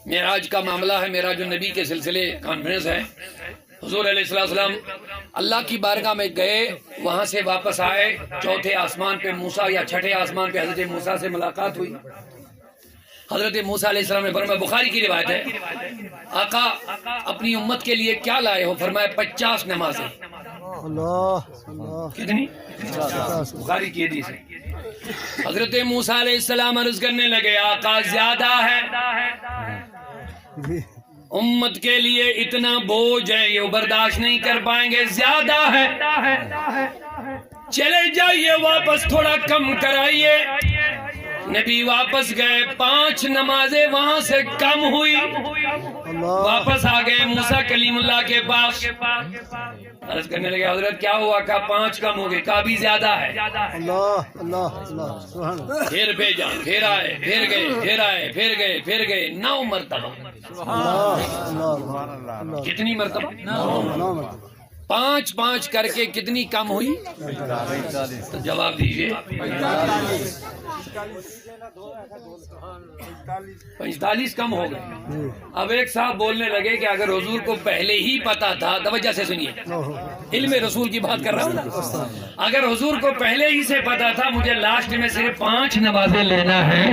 معراج کا معاملہ ہے، معراج النبی کے سلسلے کانفرنس ہے۔ حضور علیہ السلام اللہ کی بارگاہ میں گئے، وہاں سے واپس آئے، چوتھے آسمان پہ موسیٰ یا چھٹے آسمان پہ حضرت موسیٰ سے ملاقات ہوئی۔ حضرت موسیٰ علیہ السلام نے فرمایا، بخاری کی روایت ہے، آقا اپنی امت کے لیے کیا لائے ہو؟ فرمایا 50 نمازیں۔ کتنی؟ بخاری کی حدیث ہے۔ حضرت موسیٰ علیہ السلام عرض کرنے لگے، آقا زیادہ ہے، امت کے لیے اتنا بوجھ ہے، یہ برداشت نہیں کر پائیں گے، زیادہ ہے، چلے جائیے واپس تھوڑا کم کرائیے۔ نبی واپس گئے، 5 نمازیں وہاں سے کم ہوئی، واپس آ گئے موسیٰ کلیم اللہ کے پاس، عرض کرنے لگے حضرت کیا ہوا؟ کہا 5 کم ہو گئے، کہا بھی زیادہ ہے۔ پھر بھیجا، پھر آئے، پھر گئے، پھر آئے، پھر گئے، پھر گئے، 9 مرتبہ۔ کتنی مرتبہ؟ 9 مرتبہ۔ 5 کر کے کتنی کم ہوئی؟ تو جواب دیجئے۔ 45 کم ہو گئے۔ اب ایک صاحب بولنے لگے کہ اگر حضور کو پہلے ہی پتا تھا، توجہ سے سنیے، علم رسول کی بات کر رہا ہوں نا، اگر حضور کو پہلے ہی سے پتا تھا مجھے لاسٹ میں صرف 5 نمازیں لینا ہے،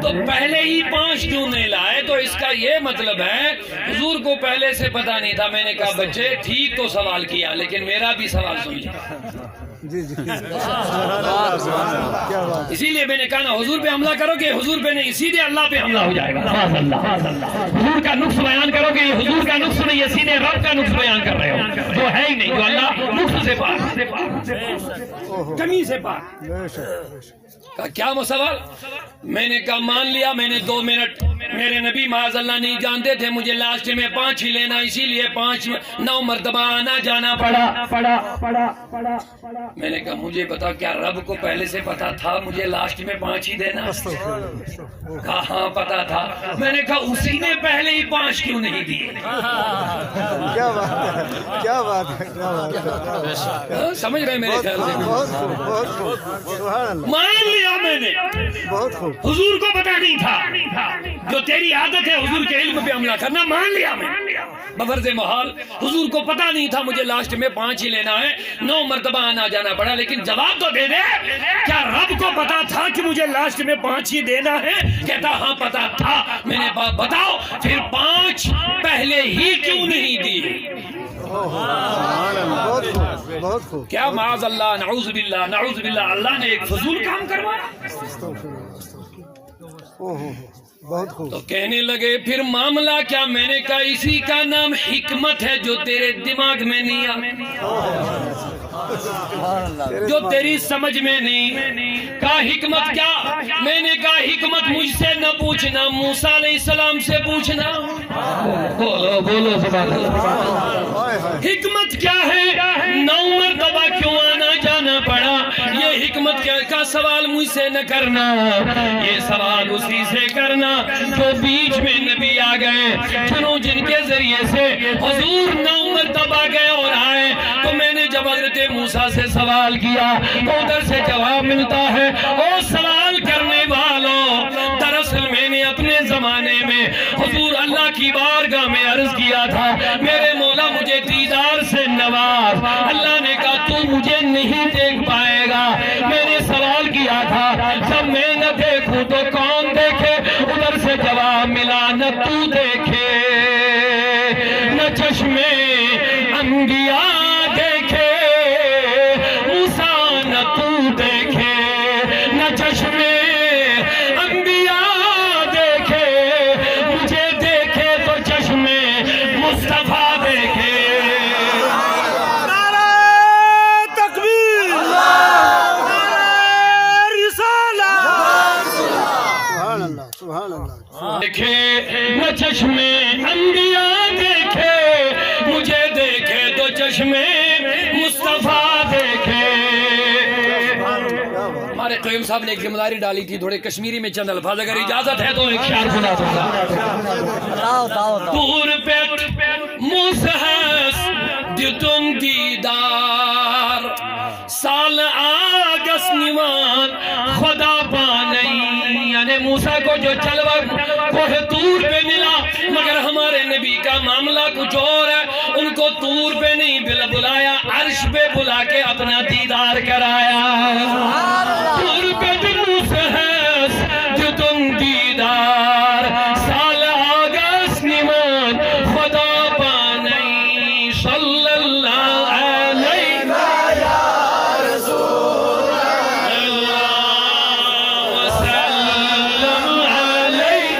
تو پہلے ہی 5 کیوں نہیں لائے؟ تو اس کا یہ مطلب ہے حضور کو پہلے سے پتا نہیں تھا۔ میں نے کہا بچے ٹھیک تو سوال کیا، لیکن میرا بھی سوال سنیے۔ اسی لیے میں نے کہا نا حضور پہ حملہ کرو کہ حضور پہ نہیں، سیدھے اللہ پہ حملہ ہو جائے گا۔ حضور کا نقص بیان کرو کہ حضور کا نقص نہیں، یہ سیدھے رب کا نقص بیان کر رہے ہو، جو ہے ہی نہیں، جو اللہ نقص سے پاک، کمی سے پاک۔ کہا کیا سوال؟ میں نے کہا مان لیا، میں نے 2 منٹ، میرے نبی معاذ اللہ نہیں جانتے تھے مجھے لاسٹ میں 5 ہی لینا، اسی لیے 9 مرتبہ آنا جانا پڑا۔ میں نے کہا مجھے بتا کیا رب کو پہلے سے پتا تھا مجھے لاسٹ میں 5 ہی دینا؟ کہا ہاں پتا تھا۔ میں نے کہا اسی نے پہلے ہی 5 کیوں نہیں دیے؟ کیا بات ہے، سمجھ رہے میرے خیال سے؟ مان لیا میں نے، حضور کو پتا نہیں تھا، جو تیری عادت ہے حضور کے علم پہ حملہ کرنا، مان لیا میں بفرض محال۔ حضور کو پتا نہیں تھا مجھے لاسٹ میں 5 ہی لینا ہے، 9 مرتبہ آنا جانا پڑا، لیکن جواب تو دے دے، کیا رب کو پتا تھا کہ مجھے لاسٹ میں 5 ہی دینا ہے؟ کہتا ہاں پتا تھا۔ میں نے بتاؤ پھر 5 پہلے ہی کیوں نہیں دی؟ کیا معاذ اللہ، نعوذ باللہ، نعوذ باللہ، اللہ نے ایک فضول کام کروایا؟ تو کہنے لگے پھر معاملہ کیا؟ میں نے کہا اسی کا نام حکمت ہے جو تیرے دماغ میں نہیں جو تیری سمجھ میں نہیں۔ کہا حکمت کیا؟ میں نے کہا حکمت مجھ سے نہ پوچھنا، موسیٰ علیہ السلام سے پوچھنا۔ بولو سبحان اللہ۔ حکمت کیا ہے؟ 9 مرتبہ کیوں آنا جانا پڑا؟ یہ حکمت کیا کا سوال مجھ سے نہ کرنا، یہ سوال اسی سے کرنا جو بیچ میں نبی آ گئے، جن کے ذریعے سے حضور 9 مرتبہ گئے اور آئے۔ تو میں نے جب حضرت موسیٰ سے سوال کیا تو ادھر سے جواب ملتا ہے، او سوال کرنے والوں، دراصل میں نے اپنے زمانے میں حضور اللہ کی بارگاہ میں عرض کیا تھا میرے مولا مجھے دیدار سے نواز۔ اللہ نے کہا تو مجھے نہیں دیکھ پائے گا۔ میں نے سوال کیا تھا جب میں نہ دیکھوں تو کون دیکھے؟ ادھر سے جواب ملا نہ تو دیکھے، نہ چشمے انبیاء دیکھے، موسیٰ نہ تو دیکھے، نہ چشمے انبیاء دیکھے، مجھے دیکھے تو چشمے مصطفیٰ دیکھے۔ دیکھے نہ چشمے انبیاء دیکھے، مجھے دیکھے تو چشمے مصطفیٰ دیکھے۔ ہمارے قیوم صاحب نے ایک ذمہ داری ڈالی تھی، تھوڑے کشمیری میں چند الفاظ اگر اجازت ہے تو ایک شعر سنا دوں۔ دور پیٹ موسیٰ دیتم دیدار، سال آگس نیوان خدا پانی، یعنی موسیٰ کو جو چلوہ کوہ طور پہ ملا پہ بلا کے اپنا دیدار کرایا. غربت مسحس جو تم دیدار سال آگست نمان خدا پانی صلی اللہ علیہ وسلم علیہ.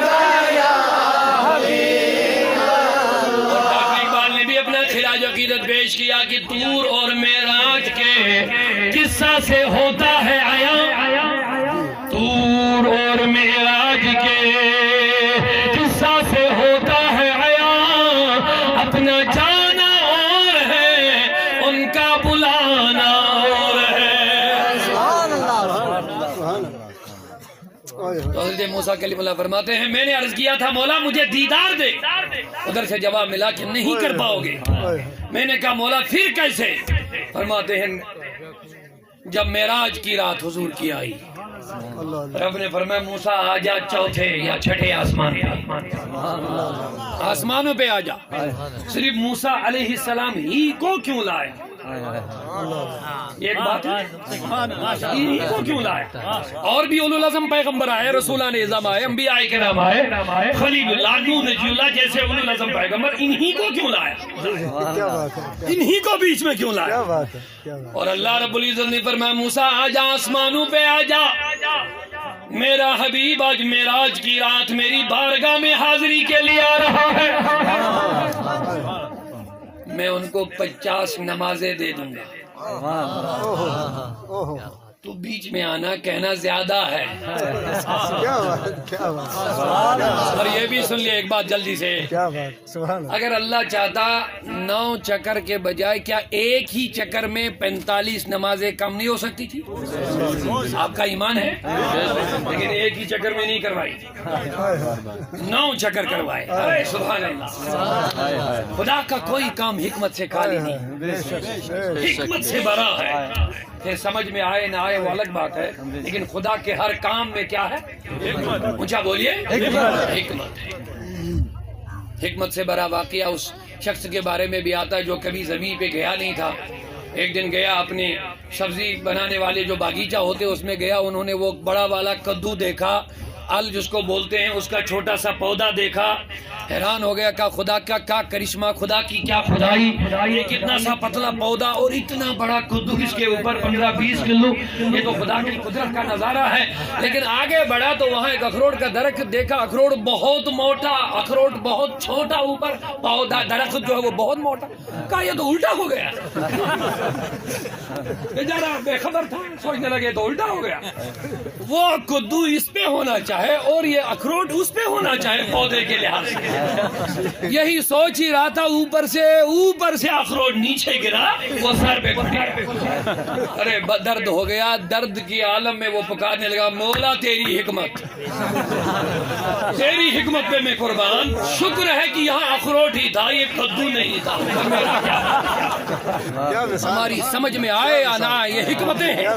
اور ڈاکٹر اقبال نے بھی اپنا خراج عقیدت پیش کیا کہ طور اور معراج کے قصہ سے ہوتا ہے عیاں. طور اور معراج کے قصہ سے ہوتا ہے عیاں. اپنا جانا اور ہے ان کا بلانا اور ہے. سبحان اللہ سبحان اللہ. تو حضرت موسیٰ کلیم اللہ فرماتے ہیں میں نے عرض کیا تھا مولا مجھے دیدار دے. ادھر سے جواب ملا کہ نہیں کر پاؤ گے. میں نے کہا مولا پھر کیسے؟ فرماتے ہیں جب معراج کی رات حضور کی آئی رب نے فرمایا موسیٰ آجا چوتھے یا چھٹے آسمان پہ. آسمانوں پہ آجا. صرف موسیٰ علیہ السلام ہی کو کیوں لائے؟ ایک بات ہی کو کیوں لائے؟ اور بھی اولو العزم پیغمبر آئے، رسولان اعظم آئے، انبیاء کرام آئے، خلیل اللہ، نوح، نجی اللہ جیسے اولو العزم پیغمبر، انہی کو کیوں لائے؟ کیا بات ہے انہی کو بیچ میں کیوں لائے؟ کیا بات ہے کیا بات. اور اللہ رب العزت نے فرمایا موسیٰ آجا آسمانوں پہ آجا. میرا حبیب آج معراج کی رات میری بارگاہ میں حاضری کے لیے آ رہا ہے. میں ان کو 50 نمازیں دے دوں گا. اوہ تو بیچ میں آنا کہنا زیادہ ہے. کیا بات کیا بات اور یہ بھی سن لیا ایک بات جلدی سے. کیا بات. سبحان اللہ. اگر اللہ چاہتا 9 چکر کے بجائے کیا ایک ہی چکر میں 45 نمازیں کم نہیں ہو سکتی تھی؟ آپ کا ایمان ہے لیکن ایک ہی چکر میں نہیں کروائی، 9 چکر کروائے. سبحان اللہ. خدا کا کوئی کام حکمت سے خالی نہیں، حکمت سے بھرا ہے. پھر سمجھ میں آئے نہ آئے وہ الگ بات ہے، لیکن خدا کے ہر کام میں کیا ہے؟ اونچا بولیے حکمت ہے. حکمت سے بھرا واقعہ اس شخص کے بارے میں بھی آتا ہے جو کبھی زمین پہ گیا نہیں تھا. ایک دن گیا، اپنے سبزی بنانے والے جو باغیچہ ہوتے اس میں گیا. انہوں نے وہ بڑا والا کدو دیکھا، ال جس کو بولتے ہیں، اس کا چھوٹا سا پودا دیکھا. حیران ہو گیا، کہا خدا کا کیا کرشمہ، خدا کی کیا خدائی. یہ کتنا سا پتلا پودا اور اتنا بڑا کدو، اس کے اوپر 15-20 کلو. یہ تو خدا کی قدرت کا نظارہ ہے. لیکن آگے بڑھا تو وہاں ایک اخروٹ کا درخت دیکھا. اخروٹ بہت موٹا، اخروٹ بہت چھوٹا، اوپر پودا درخت جو ہے وہ بہت موٹا. کہا یہ تو الٹا ہو گیا. بیچارہ بے خبر تھا، سوچنے لگے تو الٹا ہو گیا. وہ کدو اس پہ ہونا چاہے اور یہ اخروٹ اس پہ ہونا چاہے پودے کے لحاظ سے. یہی سوچ ہی رہا تھا، اوپر سے اخروٹ نیچے گرا، وہ سر پہ پڑ گیا. ارے درد ہو گیا. درد کی عالم میں وہ پکارنے لگا مولا تیری حکمت، تیری حکمت پہ میں قربان. شکر ہے کہ یہاں اخروٹ ہی تھا، یہ کدو نہیں تھا. ہماری سمجھ میں آئے یا نہ آئے یہ حکمتیں ہیں.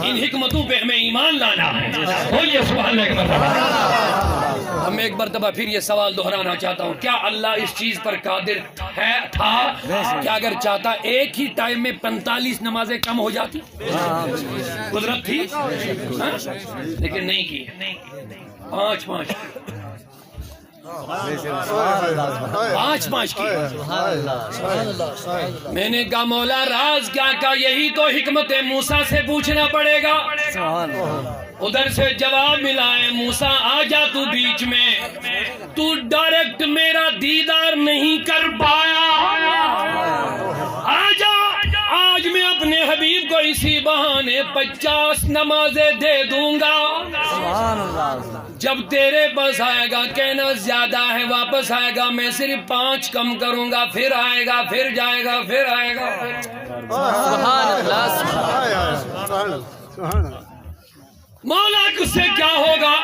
ان حکمتوں پہ ہمیں ایمان لانا ہے. بولیے سبحان اللہ. ہم ایک مرتبہ پھر یہ سوال دہرانا چاہتا ہوں، کیا اللہ اس چیز پر قادر تھا کہ اگر چاہتا ایک ہی ٹائم میں 45 نمازیں کم ہو جاتی؟ قدرت تھی لیکن نہیں کی. 5 کی. میں نے کہا مولا راز کیا؟ کہا یہی تو حکمت موسیٰ سے پوچھنا پڑے گا. ادھر سے جواب ملا ہے موسیٰ آجا تو بیچ میں، تو ڈائریکٹ میرا دیدار نہیں کر پایا. آجا آج میں اپنے حبیب کو اسی بہانے 50 نمازیں دے دوں گا. جب تیرے پاس آئے گا کہنا زیادہ ہے، واپس آئے گا میں صرف 5 کم کروں گا، پھر آئے گا، پھر جائے گا، پھر آئے گا. مولا اس سے کیا ہوگا؟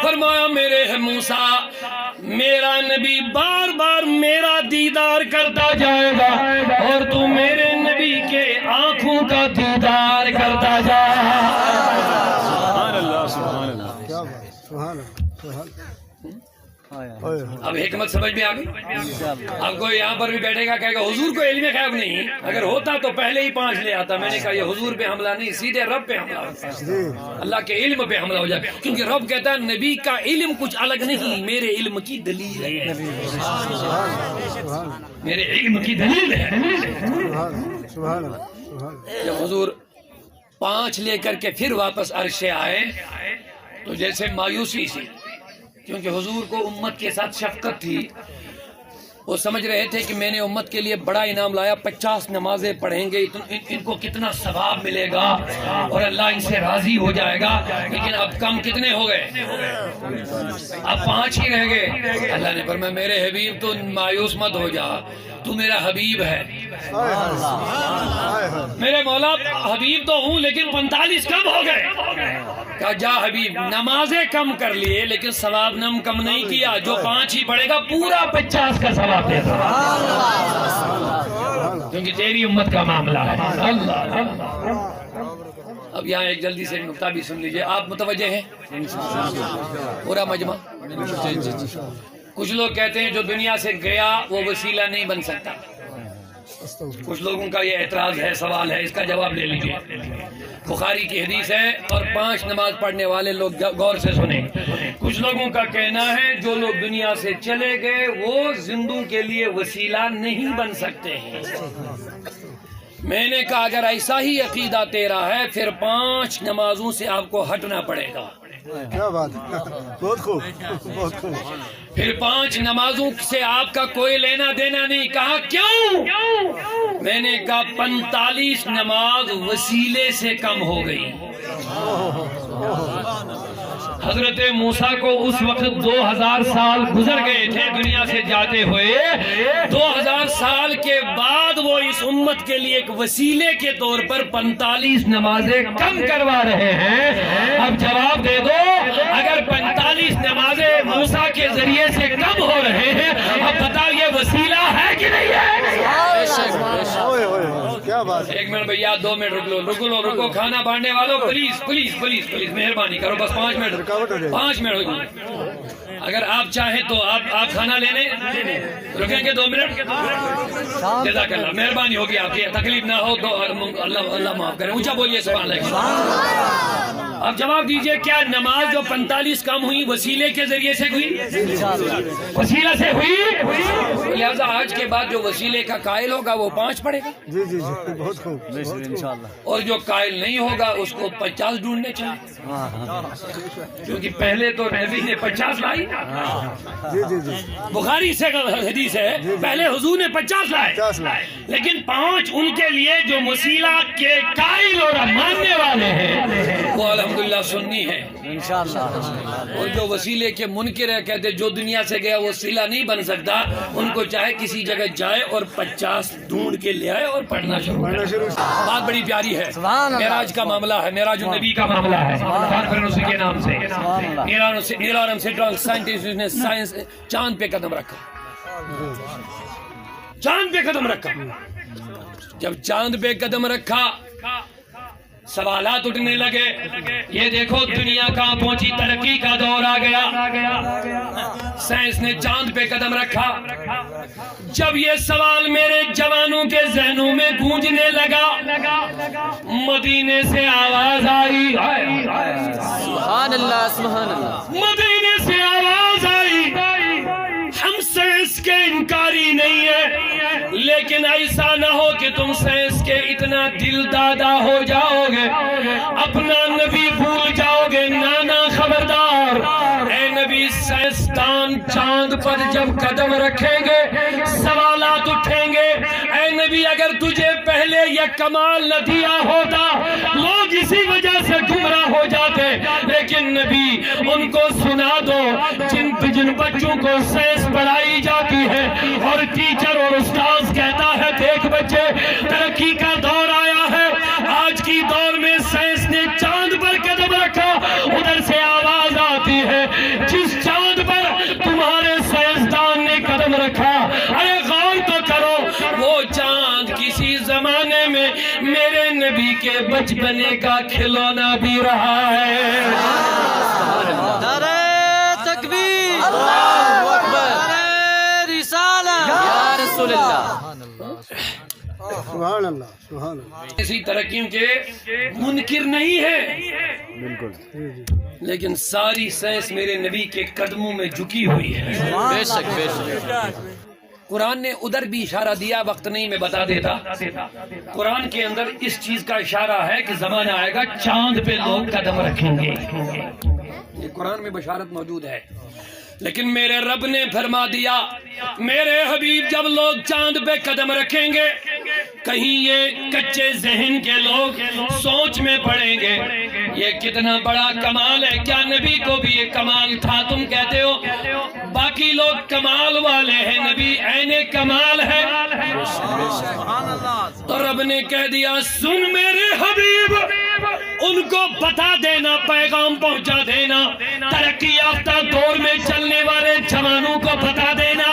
فرمایا میرے موسیٰ میرا نبی بار بار میرا دیدار کرتا جائے گا اور تو میرے نبی کے آنکھوں کا دیدار کرتا جا. سبحان اللہ. اب حکمت سمجھ میں آ گئی؟ اب کوئی یہاں پر بھی بیٹھے گا کہے گا حضور کو علم غیب نہیں، اگر ہوتا تو پہلے ہی 5 لے آتا. میں نے کہا یہ حضور پہ حملہ نہیں، سیدھے رب پہ حملہ ہوتا ہے، اللہ کے علم پہ حملہ ہو جائے. کیونکہ رب کہتا ہے نبی کا علم کچھ الگ نہیں، میرے علم کی دلیل ہے، میرے علم کی دلیل ہے. سبحان اللہ سبحان اللہ. جب حضور 5 لے کر کے پھر واپس عرش سے آئے تو جیسے مایوسی سی، کیونکہ حضور کو امت کے ساتھ شفقت تھی. وہ سمجھ رہے تھے کہ میں نے امت کے لیے بڑا انعام لایا، 50 نمازیں پڑھیں گے، ان کو کتنا ثواب ملے گا اور اللہ ان سے راضی ہو جائے گا. لیکن اب کم کتنے ہو گئے؟ اب 5 ہی رہ گئے. اللہ نے فرمایا میرے حبیب تو مایوس مت ہو جا، تو میرا حبیب ہے. میرے مولا حبیب تو ہوں لیکن 45 کم ہو گئے. کہا جا حبیب نمازیں کم کر لیے لیکن ثواب نم کم نہیں کیا، جو 5 ہی پڑھے گا پورا 50 کا ثواب دے گا، کیونکہ تیری امت کا معاملہ ہے. اللہ. اب یہاں ایک جلدی سے نکتہ بھی سن لیجئے، آپ متوجہ ہیں؟ پورا مجمع. کچھ لوگ کہتے ہیں جو دنیا سے گیا وہ وسیلہ نہیں بن سکتا. کچھ لوگوں کا یہ اعتراض ہے، سوال ہے، اس کا جواب لے لیجئے. بخاری کی حدیث ہے اور 5 نماز پڑھنے والے لوگ غور سے سنیں. کچھ لوگوں کا کہنا ہے جو لوگ دنیا سے چلے گئے وہ زندوں کے لیے وسیلہ نہیں بن سکتے ہیں. میں نے کہا اگر ایسا ہی عقیدہ تیرا ہے پھر 5 نمازوں سے آپ کو ہٹنا پڑے گا. کیا بات ہے، بہت خوب بہت خوب. پھر 5 نمازوں سے آپ کا کوئی لینا دینا نہیں. کہا کیوں؟ میں نے کہا 45 نماز وسیلے سے کم ہو گئی. حضرت موسیٰ کو اس وقت 2000 سال گزر گئے تھے دنیا سے جاتے ہوئے. 2000 سال کے بعد وہ اس امت کے لیے ایک وسیلے کے طور پر 45 نمازیں کم کروا رہے ہیں. اب جواب دے دو، اگر 45 نمازیں موسیٰ کے ذریعے سے کم ہو رہے ہیں، اب بتاؤ یہ وسیلہ ہے کہ نہیں ہے؟ کیا بات ہے. 1 منٹ بھیا، 2 منٹ رکو. کھانا بانٹنے والوں پلیز پلیز پلیز پلیز مہربانی کرو، بس 5 منٹ 5 منٹ. اگر آپ چاہیں تو آپ کھانا لینے رکیں گے 2 منٹ. جزاک اللہ، مہربانی ہوگی آپ کی، تکلیف نہ ہو تو اللہ معاف کرے. اونچا بولیے سبحان اللہ. اب جواب دیجئے، کیا نماز جو 45 کم ہوئی وسیلے کے ذریعے سے ہوئی؟ وسیلہ سے ہوئی. لہذا آج کے بعد جو وسیلے کا قائل ہوگا وہ 5 پڑھے گا. جی جی جی بہت خوب انشاءاللہ. اور جو قائل نہیں ہوگا اس کو 50 ڈھونڈنے چاہیے، کیونکہ پہلے تو نبی نے 50 لائی. جی جی جی بخاری سے حدیث ہے، پہلے حضور نے 50 لائے لیکن 5 ان کے لیے جو وسیلہ کے قائل اور ماننے والے ہیں وہ الحمدللہ سنی ہے انشاءاللہ. اور جو وسیلے کے منکر ہے، کہتے جو دنیا سے گیا وہ وسیلہ نہیں بن سکتا، ان کو چاہے کسی جگہ جائے اور 50 ڈھونڈ کے لے آئے اور پڑھنا شروع کرے. بات بڑی پیاری ہے، معراج کا معاملہ ہے، معراج النبی کا معاملہ ہے. اسی کے نام سے نیل آرمسٹرانگ سائنٹسٹ نے سائنس چاند پہ قدم رکھا. چاند پہ قدم رکھا. جب چاند پہ قدم رکھا سوالات اٹھنے لگے. یہ دیکھو دنیا کہاں پہنچی، ترقی کا دور آ گیا. سائنس نے چاند پہ قدم رکھا. جب یہ سوال میرے جوانوں کے ذہنوں میں گونجنے لگا، مدینے سے آواز آئی، سبحان اللہ سبحان اللہ. مدینے سے آواز آئی، ہم سائنس کے انکاری نہیں ہے، لیکن ایسا نہ ہو کہ تم سائنس کے اتنا دل دادا ہو جاؤ گے، اپنا نبی بھول جاؤ گے. نانا خبردار، اے نبی سائنسدان چاند پر جب قدم رکھیں گے سوالات اٹھیں گے. اے نبی اگر تجھے پہلے یہ کمال نہ دیا ہوتا لوگ اسی وجہ سے گمراہ ہو جاتے. لیکن نبی ان کو سنا دو جن بچوں کو سائنس پڑھائی جاتی ہے اور ٹیچر اور استاذ کہتا ہے دیکھ بچے ترقی کا دور آیا ہے، آج کی دور میں سائنس نے چاند پر قدم رکھا. ادھر سے آواز آتی ہے جس چاند پر تمہارے سائنسدان نے قدم رکھا، ارے غور تو کرو، وہ چاند کسی زمانے میں میرے نبی کے بچپنے کا کھلونا بھی رہا ہے. نعرہ تکبیر، اللہ اکبر، نعرہ رسول اللہ. سبحان اللہ سبحان اللہ. اسی ترقیوں کے منکر نہیں ہے، بالکل. لیکن ساری سائنس میرے نبی کے قدموں میں جھکی ہوئی ہے. بے شک بے شک. قرآن نے ادھر بھی اشارہ دیا، وقت نہیں میں بتا دیتا. قرآن کے اندر اس چیز کا اشارہ ہے کہ زمانہ آئے گا چاند پہ لوگ قدم رکھیں گے، یہ قرآن میں بشارت موجود ہے. لیکن میرے رب نے فرما دیا میرے حبیب جب لوگ چاند پہ قدم رکھیں گے کہیں یہ کچے ذہن کے لوگ سوچ میں پڑیں گے یہ کتنا بڑا کمال ہے، کیا نبی کو بھی یہ کمال تھا؟ تم کہتے ہو باقی لوگ کمال والے ہیں، نبی عین کمال ہے. تو رب نے کہہ دیا سن میرے حبیب، ان کو بتا دینا، پیغام پہنچا دینا، ترقی یافتہ دور میں چلنے والے جوانوں کو بتا دینا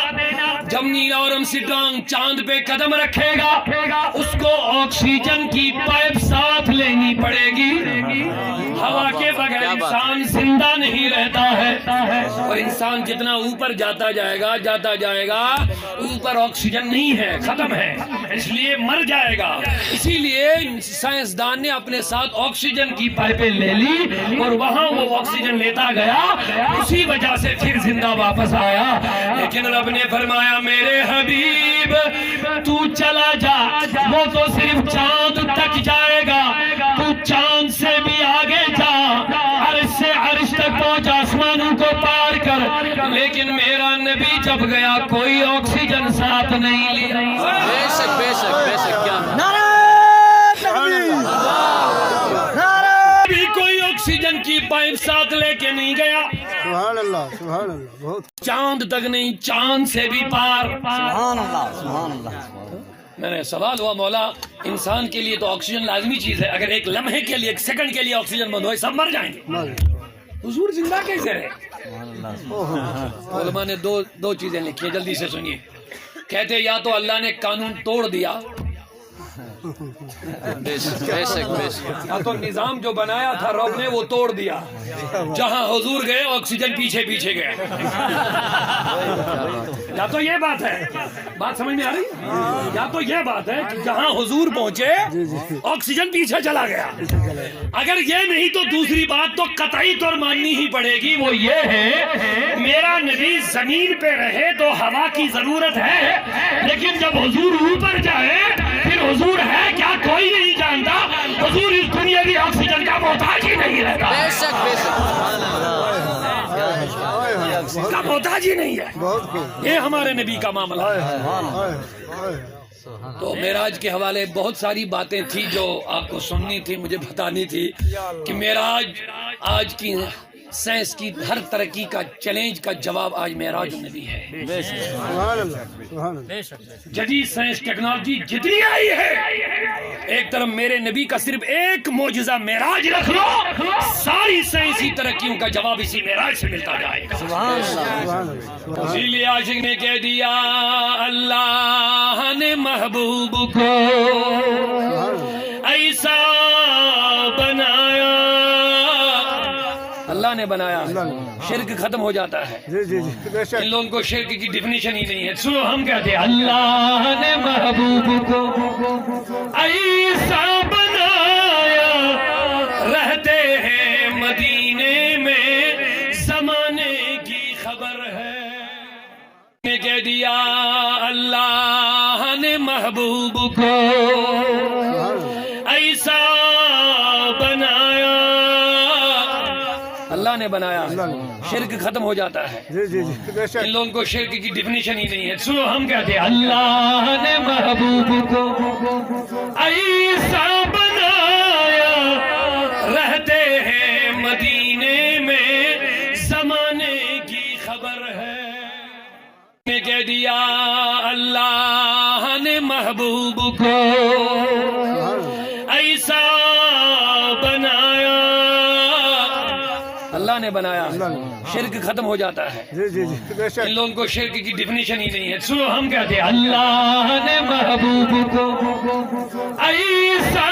جب نیل آرمسٹرانگ چاند پہ قدم رکھے گا اس کو آکسیجن کی پائپ ساتھ لینی پڑے گی. ہوا کے بغیر انسان زندہ نہیں رہتا ہے، اور انسان جتنا اوپر جاتا جائے گا اوپر آکسیجن نہیں ہے، ختم ہے، اس لیے مر جائے گا. اسی لیے سائنسدان نے اپنے ساتھ آکسیجن کی پائپیں لے لی اور وہاں وہ آکسیجن لیتا گیا، اسی وجہ سے پھر زندہ واپس آیا. لیکن رب نے فرمایا میرے حبیب تو چلا جا، وہ تو صرف چاند تک جائے گا، تو چاند سے بھی آگے جا، عرش سے عرش تک پہنچ، آسمانوں کو پار کر. لیکن میرا نبی جب گیا کوئی آکسیجن ساتھ نہیں لیا. بے شک بے شک بے شک. کیا بھی کوئی آکسیجن کی پائپ ساتھ لے کے نہیں گیا. سبحان اللہ سبحان اللہ. بہت چاند تک نہیں، چاند سے بھی پار. سبحان اللہ سبحان اللہ. میرے سوال ہوا مولا انسان کے لیے تو آکسیجن لازمی چیز ہے، اگر ایک لمحے کے لیے ایک سیکنڈ کے لیے آکسیجن بند ہوئے سب مر جائیں گے، حضور زندہ کیسے رہے؟ علماء نے دو چیزیں لکھی ہیں، جلدی سے سنیے. کہتے یا تو اللہ نے قانون توڑ دیا، بے شک بے شک بے شک. یا تو نظام جو بنایا تھا رب نے وہ توڑ دیا، جہاں حضور گئے آکسیجن پیچھے پیچھے گئے. یا تو یہ بات ہے، بات سمجھ میں آ رہی؟ یا تو یہ بات ہے کہ جہاں حضور پہنچے آکسیجن پیچھے چلا گیا. اگر یہ نہیں تو دوسری بات تو قطعی طور ماننی ہی پڑے گی، وہ یہ ہے میرا نبی زمین پہ رہے تو ہوا کی ضرورت ہے، لیکن جب حضور اوپر جائے پھر حضور ہے کیا کوئی نہیں جانتا. حضور اس دنیا کی آکسیجن کا محتاج ہی نہیں رہتا، بے شک بے شک. اس کا محتاج ہی نہیں ہے. بہت خوب. یہ ہمارے نبی کا معاملہ ہے. تو معراج کے حوالے بہت ساری باتیں تھی جو آپ کو سننی تھی، مجھے بتانی تھی کہ معراج آج کی سائنس کی ہر ترقی کا چیلنج کا جواب آج معراج النبی ہے. سبحان اللہ سبحان اللہ. جدید سائنس ٹیکنالوجی جتنی آئی ہے، ایک طرف میرے نبی کا صرف ایک معجزہ معراج رکھ لو، ساری سائنسی ترقیوں کا جواب اسی معراج سے ملتا جائے گا. سبحان اللہ. اسی لیے عاشق نے کہہ دیا اللہ نے محبوب کو ایسا بنایا، اللہ نے بنایا، شرک ختم ہو جاتا ہے. جی جی جی بے شک. ان لوگوں کو شرک کی ڈیفینیشن ہی نہیں ہے. سنو ہم کہتے ہیں اللہ نے محبوب کو ایسا بنایا، رہتے ہیں مدینے میں زمانے کی خبر ہے. نے کہہ دیا اللہ نے محبوب کو ایسا بنایا، اللہ نے بنایا، شرک ختم ہو جاتا ہے. جی جی جی بے شک. ان لوگوں کو شرک کی ڈیفینیشن ہی نہیں ہے. سنو ہم کہتے ہیں اللہ نے محبوب کو ایسا بنایا، رہتے ہیں مدینے میں زمانے کی خبر ہے. نے کہہ دیا اللہ نے محبوب کو ایسا بنایا، اللہ نے بنایا، شرک ختم ہو جاتا ہے. جی جی جی بے شک. ان لوگوں کو شرک کی ڈیفینیشن ہی نہیں ہے. سنو ہم کہتے ہیں اللہ نے محبوب کو ایسا